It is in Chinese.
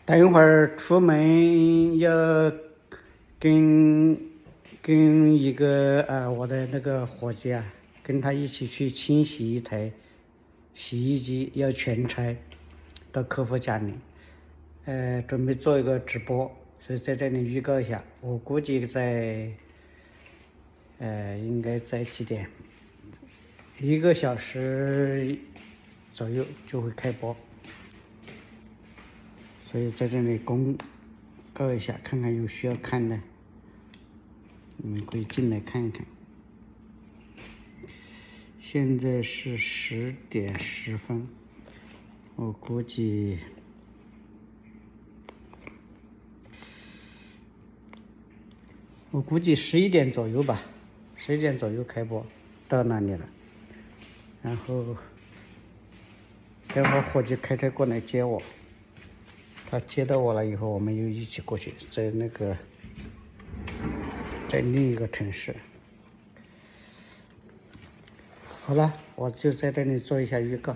等会儿出门要跟一个我的那个伙计啊，跟他一起去清洗一台洗衣机，要全拆到客户家里。准备做一个直播，所以在这里预告一下，我估计在应该在几点，1个小时左右就会开播，所以在这里公告一下，看看有需要看的，你们可以进来看一看。现在是10点10分，我估计11点左右吧，11点左右开播，到那里了。然后等会伙计开车过来接我，他接到我了以后，我们又一起过去，在另一个城市。好了，我就在这里做一下预告。